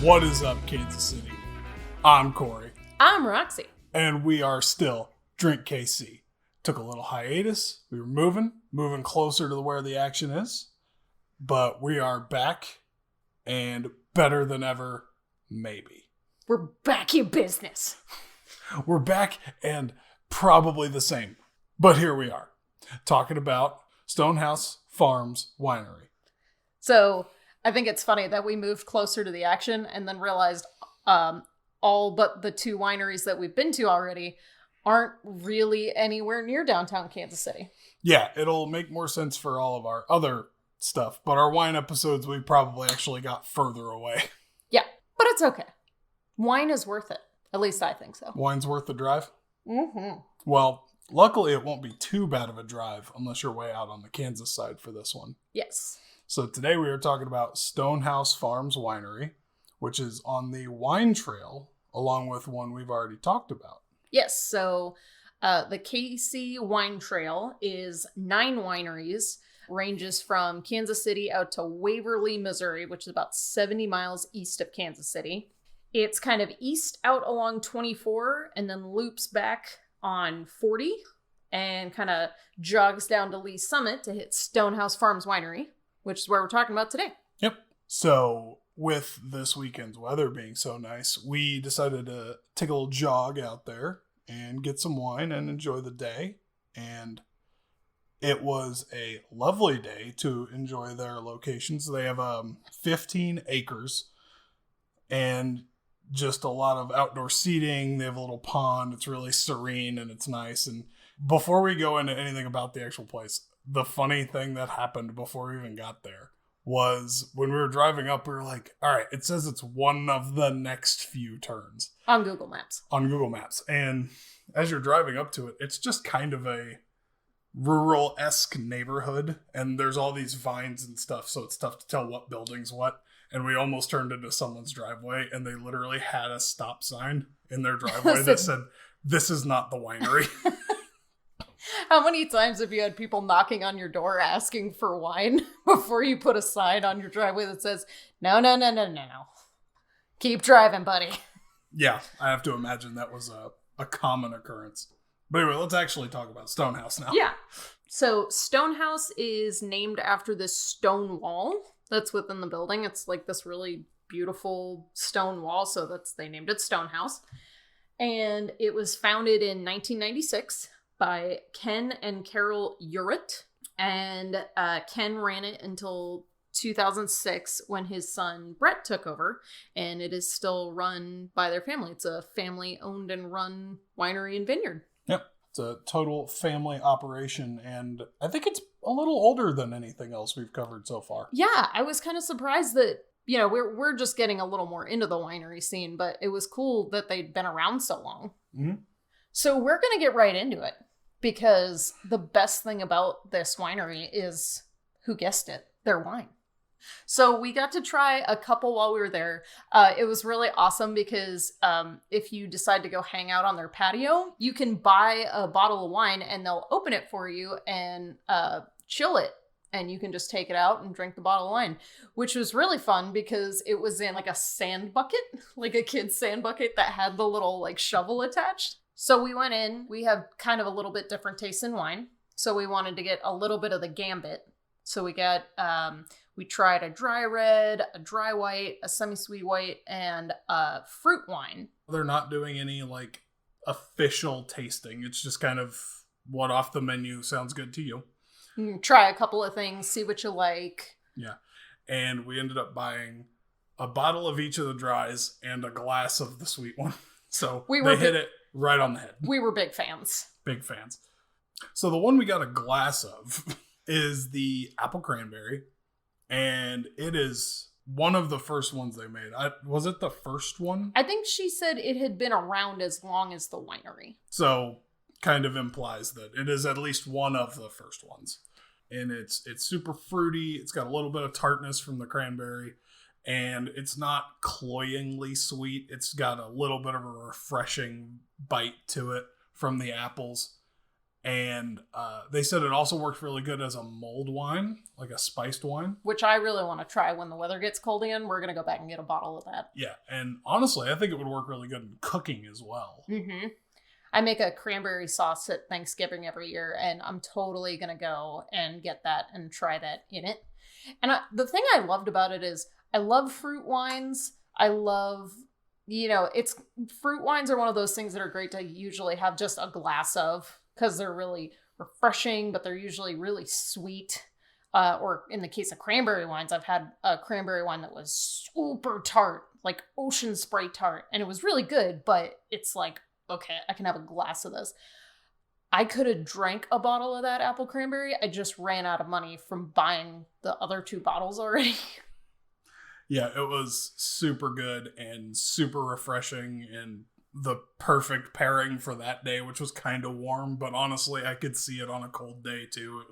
What is up, Kansas City? I'm Corey. I'm Roxy. And we are still Drink KC. Took a little hiatus. We were moving closer to where the action is. But we are back and better than ever, maybe. We're back in business. We're back and probably the same. But here we are, talking about Stonehaus Farms Winery. So I think it's funny that we moved closer to the action and then realized all but the two wineries that we've been to already aren't really anywhere near downtown Kansas City. Yeah, it'll make more sense for all of our other stuff, but our wine episodes, we probably actually got further away. Yeah, but it's okay. Wine is worth it. At least I think so. Wine's worth the drive? Mm-hmm. Well, luckily it won't be too bad of a drive unless you're way out on the Kansas side for this one. Yes. So today we are talking about Stonehaus Farms Winery, which is on the wine trail, along with one we've already talked about. Yes, so the KC Wine Trail is 9 wineries, ranges from Kansas City out to Waverly, Missouri, which is about 70 miles east of Kansas City. It's kind of east out along 24 and then loops back on 40 and kind of jogs down to Lee Summit to hit Stonehaus Farms Winery, which is where we're talking about today. Yep. So with this weekend's weather being so nice, we decided to take a little jog out there and get some wine and enjoy the day. And it was a lovely day to enjoy their locations. They have 15 acres and just a lot of outdoor seating. They have a little pond. It's really serene and it's nice. And before we go into anything about the actual place, the funny thing that happened before we even got there was when we were driving up, we were like, all right, it says it's one of the next few turns. On Google Maps. And as you're driving up to it, it's just kind of a rural-esque neighborhood. And there's all these vines and stuff, so it's tough to tell what building's what. And we almost turned into someone's driveway, and they literally had a stop sign in their driveway that said, "This is not the winery." How many times have you had people knocking on your door asking for wine before you put a sign on your driveway that says, no. Keep driving, buddy. Yeah, I have to imagine that was a common occurrence. But anyway, let's actually talk about Stonehaus now. Yeah. So Stonehaus is named after this stone wall that's within the building. It's like this really beautiful stone wall, so they named it Stonehaus. And it was founded in 1996 by Ken and Carol Urett. And Ken ran it until 2006 when his son Brett took over, and it is still run by their family. It's a family owned and run winery and vineyard. Yep. It's a total family operation, and I think it's a little older than anything else we've covered so far. Yeah, I was kind of surprised that, we're just getting a little more into the winery scene, but it was cool that they'd been around so long. Mm-hmm. So we're going to get right into it, because the best thing about this winery is, who guessed it, their wine. So we got to try a couple while we were there. It was really awesome because if you decide to go hang out on their patio, you can buy a bottle of wine and they'll open it for you and chill it. And you can just take it out and drink the bottle of wine, which was really fun because it was in like a sand bucket, like a kid's sand bucket that had the little like shovel attached. So we went in. We have kind of a little bit different taste in wine. So we wanted to get a little bit of the gambit. So we got... we tried a dry red, a dry white, a semi-sweet white, and a fruit wine. They're not doing any, official tasting. It's just kind of what off the menu sounds good to you. Try a couple of things, see what you like. Yeah. And we ended up buying a bottle of each of the dries and a glass of the sweet one. So they hit it right on the head. We were big fans. Big fans. So the one we got a glass of is the Apple Cranberry. And it is one of the first ones they made. Was it the first one? I think she said it had been around as long as the winery. So kind of implies that it is at least one of the first ones. And it's super fruity. It's got a little bit of tartness from the cranberry. And it's not cloyingly sweet. It's got a little bit of a refreshing bite to it from the apples. And they said it also works really good as a mulled wine, like a spiced wine. Which I really want to try when the weather gets cold again. We're going to go back and get a bottle of that. Yeah, and honestly, I think it would work really good in cooking as well. Mm-hmm. I make a cranberry sauce at Thanksgiving every year, and I'm totally going to go and get that and try that in it. And the thing I loved about it is I love fruit wines. I love, fruit wines are one of those things that are great to usually have just a glass of because they're really refreshing, but they're usually really sweet. Or in the case of cranberry wines, I've had a cranberry wine that was super tart, like ocean spray tart, and it was really good, but it's like, okay, I can have a glass of this. I could have drank a bottle of that apple cranberry. I just ran out of money from buying the other 2 bottles already. Yeah, it was super good and super refreshing and the perfect pairing for that day, which was kind of warm, but honestly, I could see it on a cold day too.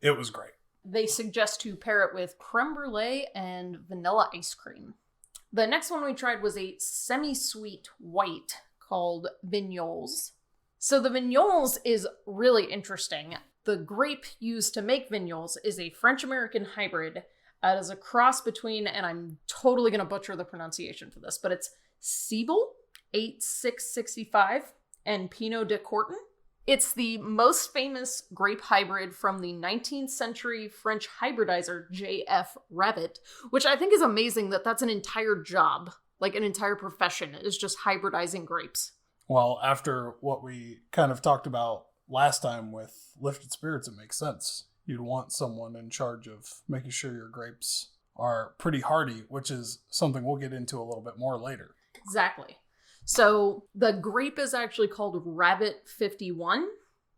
It was great. They suggest to pair it with creme brulee and vanilla ice cream. The next one we tried was a semi-sweet white called Vignoles. So the Vignoles is really interesting. The grape used to make Vignoles is a French-American hybrid. It is a cross between, and I'm totally going to butcher the pronunciation for this, but it's Ciboule 8665 and Pinot de Corton. It's the most famous grape hybrid from the 19th century French hybridizer J.F. Rabbit, which I think is amazing that that's an entire job, like an entire profession, is just hybridizing grapes. Well, after what we kind of talked about last time with lifted spirits, it makes sense. You'd want someone in charge of making sure your grapes are pretty hardy, which is something we'll get into a little bit more later. Exactly. So the grape is actually called Rabbit 51,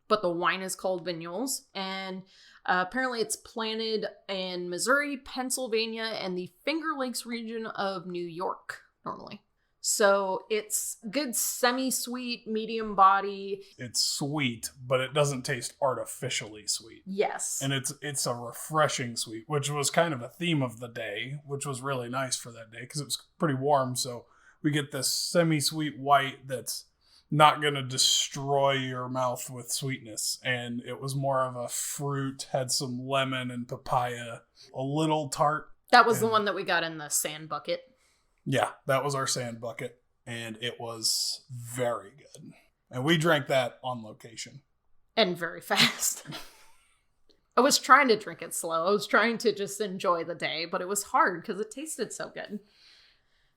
but the wine is called Vignoles. And apparently it's planted in Missouri, Pennsylvania, and the Finger Lakes region of New York, normally. So it's good semi-sweet, medium body. It's sweet, but it doesn't taste artificially sweet. Yes. And it's a refreshing sweet, which was kind of a theme of the day, which was really nice for that day because it was pretty warm. So we get this semi-sweet white that's not going to destroy your mouth with sweetness. And it was more of a fruit, had some lemon and papaya, a little tart. That was the one that we got in the sand bucket. Yeah, that was our sand bucket, and it was very good. And we drank that on location. And very fast. I was trying to drink it slow. I was trying to just enjoy the day, but it was hard because it tasted so good.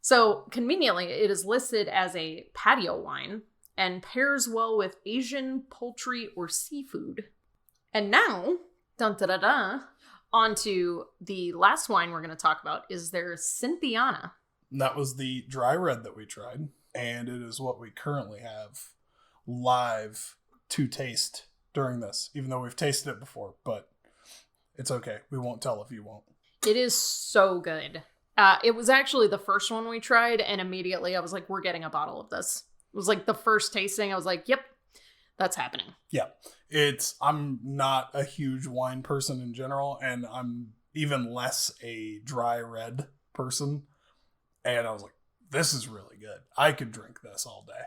So, conveniently, it is listed as a patio wine and pairs well with Asian poultry or seafood. And now, on to the last wine we're going to talk about is their Cynthiana. That was the dry red that we tried, and it is what we currently have live to taste during this, even though we've tasted it before, but it's okay. We won't tell if you won't. It is so good. It was actually the first one we tried, and immediately I was like, we're getting a bottle of this. It was like the first tasting. I was like, yep, that's happening. Yeah. I'm not a huge wine person in general, and I'm even less a dry red person. And I was like, this is really good. I could drink this all day.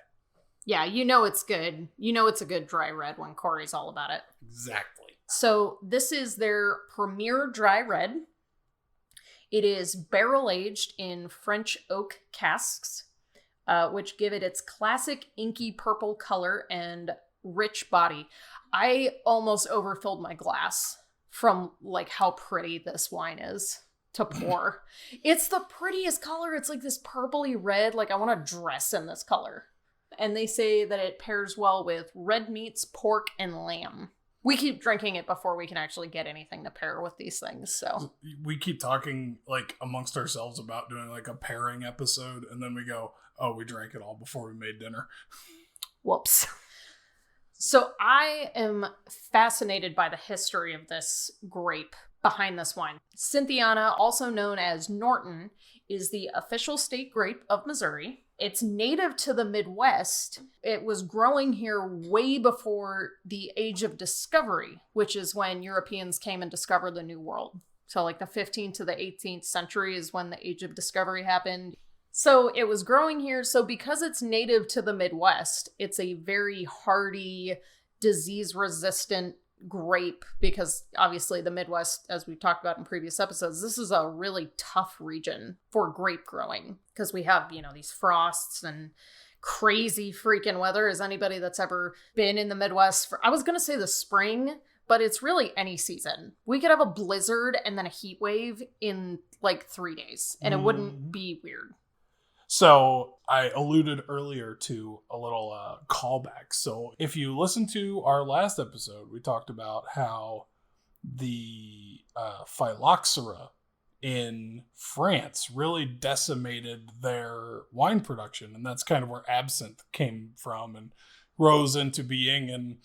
Yeah, you know it's good. You know it's a good dry red when Corey's all about it. Exactly. So this is their premier dry red. It is barrel-aged in French oak casks, which give it its classic inky purple color and rich body. I almost overfilled my glass from like how pretty this wine is to pour. It's the prettiest color. It's like this purpley red. Like I want to dress in this color. And they say that it pairs well with red meats, pork, and lamb. We keep drinking it before we can actually get anything to pair with these things. So we keep talking like amongst ourselves about doing like a pairing episode, and then we go, oh, we drank it all before we made dinner. Whoops. So I am fascinated by the history of this grape behind this wine. Cynthiana, also known as Norton, is the official state grape of Missouri. It's native to the Midwest. It was growing here way before the Age of Discovery, which is when Europeans came and discovered the New World. So like the 15th to the 18th century is when the Age of Discovery happened. So it was growing here. So because it's native to the Midwest, it's a very hardy, disease-resistant grape, because obviously the Midwest, as we've talked about in previous episodes, this is a really tough region for grape growing because we have, these frosts and crazy freaking weather. As anybody that's ever been in the Midwest I was going to say the spring, but it's really any season. We could have a blizzard and then a heat wave in like 3 days, and it wouldn't be weird. So I alluded earlier to a little callback. So if you listen to our last episode, we talked about how the phylloxera in France really decimated their wine production. And that's kind of where absinthe came from and rose into being. And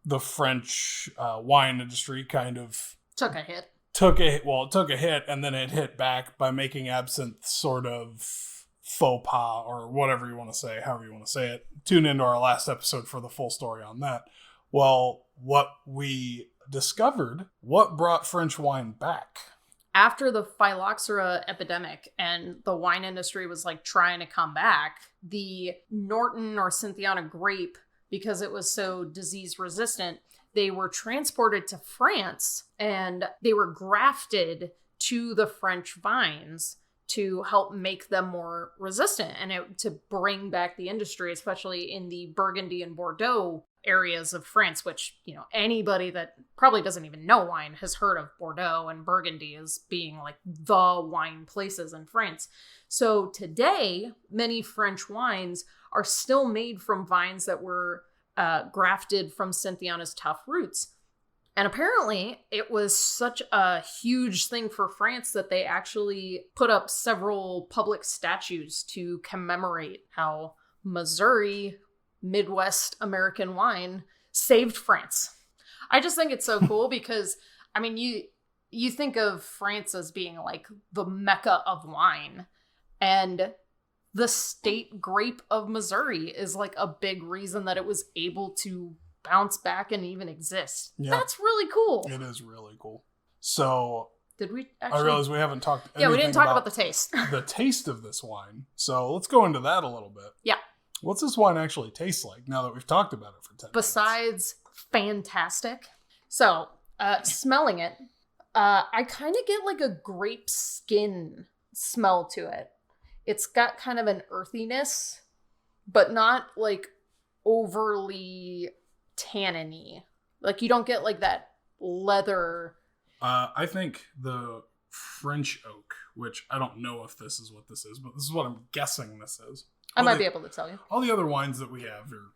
the French wine industry kind of took a hit. It took a hit, and then it hit back by making absinthe sort of faux pas, or whatever you want to say, however you want to say it. Tune into our last episode for the full story on that. Well, what we discovered, what brought French wine back? After the phylloxera epidemic and the wine industry was like trying to come back, the Norton or Cynthiana grape, because it was so disease resistant, they were transported to France and they were grafted to the French vines to help make them more resistant and to bring back the industry, especially in the Burgundy and Bordeaux areas of France, which, anybody that probably doesn't even know wine has heard of Bordeaux and Burgundy as being like the wine places in France. So today, many French wines are still made from vines that were grafted from Cynthiana's tough roots. And apparently it was such a huge thing for France that they actually put up several public statues to commemorate how Missouri, Midwest American wine, saved France. I just think it's so cool because, you think of France as being like the mecca of wine, and the state grape of Missouri is like a big reason that it was able to bounce back and even exist. Yeah. That's really cool. It is really cool. So did we actually... I realize we haven't talked we didn't talk about the taste. The taste of this wine. So let's go into that a little bit. Yeah. What's this wine actually taste like now that we've talked about it for 10 minutes? Besides fantastic. So, smelling it, I kind of get like a grape skin smell to it. It's got kind of an earthiness, but not like overly tanniny. Like you don't get like that leather. I think the French oak, which I don't know if this is what this is, but this is what I'm guessing this is. I might be able to tell you. All the other wines that we have are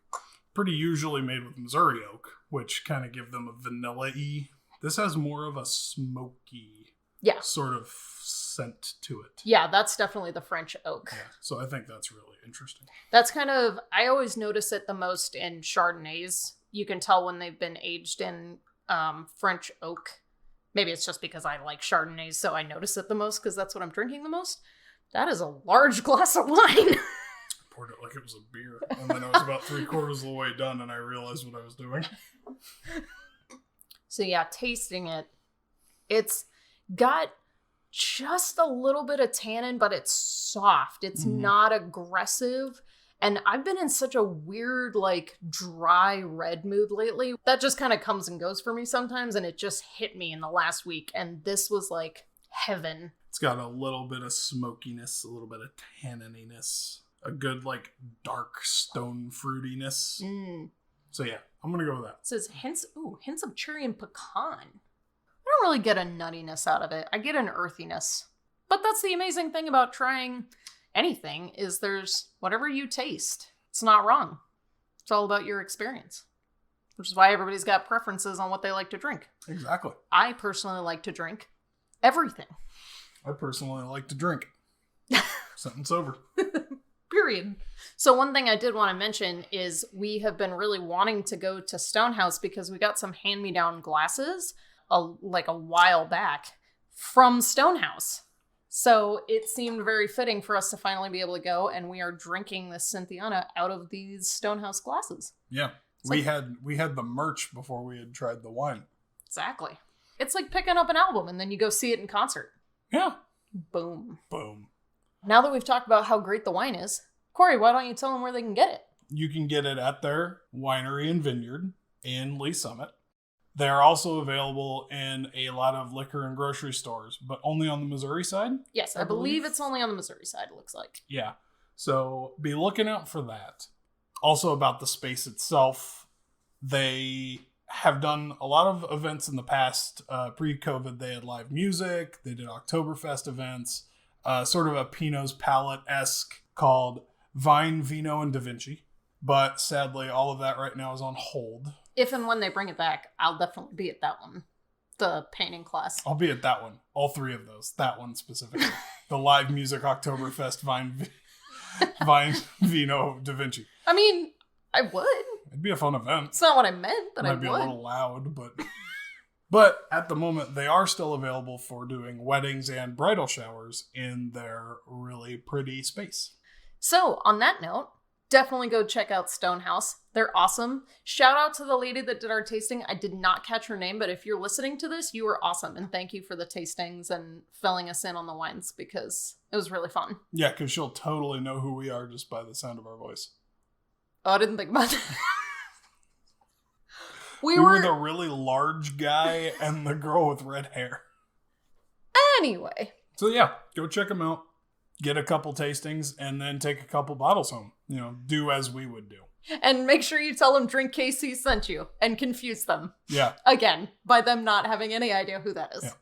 pretty usually made with Missouri oak, which kind of give them a vanilla-y. This has more of a smoky sort of scent to it. Yeah, that's definitely the French oak. Yeah, so I think that's really interesting. That's kind of, I always notice it the most in Chardonnays. You can tell when they've been aged in French oak. Maybe it's just because I like Chardonnays, so I notice it the most because that's what I'm drinking the most. That is a large glass of wine. Poured it like it was a beer, and then I was about 3/4 of the way done, and I realized what I was doing. So yeah, tasting it, it's got just a little bit of tannin, but it's soft. It's not aggressive. And I've been in such a weird, like, dry red mood lately. That just kind of comes and goes for me sometimes, and it just hit me in the last week. And this was, like, heaven. It's got a little bit of smokiness, a little bit of tannininess, a good, like, dark stone fruitiness. So, yeah, I'm going to go with that. It says hints of cherry and pecan. I don't really get a nuttiness out of it. I get an earthiness. But that's the amazing thing about trying anything is there's whatever you taste. It's not wrong. It's all about your experience. Which is why everybody's got preferences on what they like to drink. Exactly. I personally like to drink everything. I personally like to drink. Sentence over. Period. So one thing I did want to mention is we have been really wanting to go to Stonehaus because we got some hand-me-down glasses a while back from Stonehaus. So it seemed very fitting for us to finally be able to go, and we are drinking this Cynthiana out of these Stonehaus glasses. Yeah. We had the merch before we had tried the wine. Exactly. It's like picking up an album and then you go see it in concert. Yeah. Boom. Boom. Now that we've talked about how great the wine is, Corey, why don't you tell them where they can get it? You can get it at their winery and vineyard. in Lee Summit. They are also available in a lot of liquor and grocery stores, but only on the Missouri side. Yes, I believe it's only on the Missouri side, it looks like. Yeah. So be looking out for that. Also about the space itself, they have done a lot of events in the past. Pre-COVID, they had live music. They did Oktoberfest events. Sort of a Pinot's Palette-esque called Vine, Vino, and Da Vinci. But sadly, all of that right now is on hold. If and when they bring it back, I'll definitely be at that one. The painting class. I'll be at that one. All three of those. That one specifically. The live music Oktoberfest Vine, Vino, Da Vinci. I mean, I would. It'd be a fun event. It's not what I meant, but I would. Might be a little loud, but at the moment, they are still available for doing weddings and bridal showers in their really pretty space. So, on that note, definitely go check out Stonehaus. They're awesome. Shout out to the lady that did our tasting. I did not catch her name, but if you're listening to this, you were awesome. And thank you for the tastings and filling us in on the wines because it was really fun. Yeah, because she'll totally know who we are just by the sound of our voice. Oh, I didn't think about that. We were the really large guy and the girl with red hair. Anyway. So yeah, go check them out. Get a couple tastings and then take a couple bottles home. Do as we would do. And make sure you tell them Drink KC sent you and confuse them. Yeah. Again, by them not having any idea who that is. Yeah.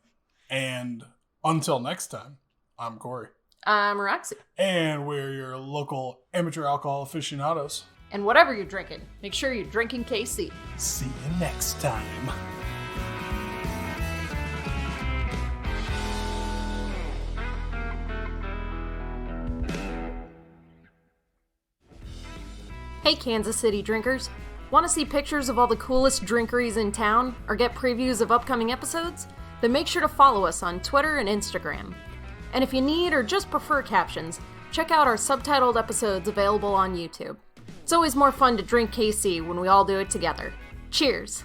And until next time, I'm Corey. I'm Roxy. And we're your local amateur alcohol aficionados. And whatever you're drinking, make sure you're drinking KC. See you next time. Hey Kansas City drinkers! Want to see pictures of all the coolest drinkeries in town or get previews of upcoming episodes? Then make sure to follow us on Twitter and Instagram. And if you need or just prefer captions, check out our subtitled episodes available on YouTube. It's always more fun to drink KC when we all do it together. Cheers!